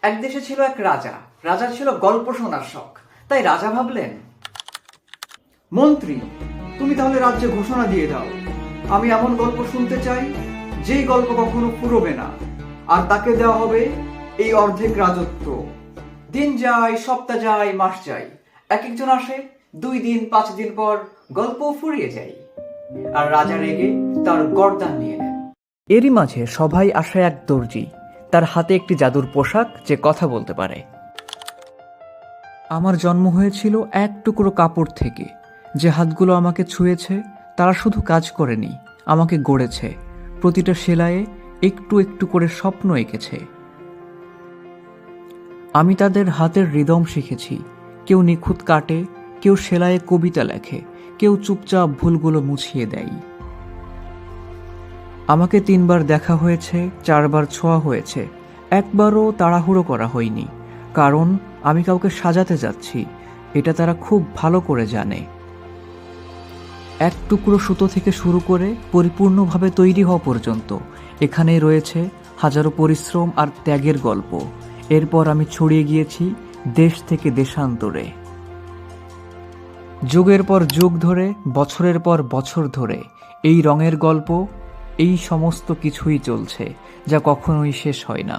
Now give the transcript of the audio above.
এক দেশে ছিল এক রাজা। রাজার ছিল গল্প শোনার শখ। তাই রাজা ভাবলেন, মন্ত্রী, তুমি তাহলে রাজ্যে ঘোষণা দিয়ে দাও, আমি এমন গল্প শুনতে চাই যেই গল্প কখনো ফুরোবে না, আর তাকে দেওয়া হবে এই অর্ধেক রাজত্ব। দিন যায়, সপ্তাহ যায়, মাস যায়, এক একজন আসে, 2 দিন 5 দিন পর গল্প ফুরিয়ে যায়, আর রাজা রেগে তার গর্দান নিয়ে নেন। এরই মাঝে সবাই আসে এক দর্জি, তার হাতে একটি জাদুর পোশাক যে কথা বলতে পারে। আমার জন্ম হয়েছিল এক টুকরো কাপড় থেকে। যে হাতগুলো আমাকে ছুঁয়েছে তারা শুধু কাজ করেনি, আমাকে গড়েছে। প্রতিটা সেলাইয়ে একটু একটু করে স্বপ্ন এঁকেছে। আমি তাদের হাতের রিদম শিখেছি। কেউ নিখুঁত কাটে, কেউ সেলাইয়ে কবিতা লেখে, কেউ চুপচাপ ভুলগুলো মুছিয়ে দেয়। আমাকে 3 বার দেখা হয়েছে, 4 বার ছোঁয়া হয়েছে, একবারও তাড়াহুড়ো করা হয়নি, কারণ আমি কাউকে সাজাতে যাচ্ছি, এটা তারা খুব ভালো করে জানে। এক টুকরো সুতো থেকে শুরু করে পরিপূর্ণভাবে তৈরি হওয়া পর্যন্ত এখানেই রয়েছে হাজারো পরিশ্রম আর ত্যাগের গল্প। এরপর আমি ছড়িয়ে গিয়েছি দেশ থেকে দেশান্তরে। যুগের পর যুগ ধরে, বছরের পর বছর ধরে এই রঙের গল্প, এই সমস্ত কিছুই চলছে, যা কখনোই শেষ হয় না।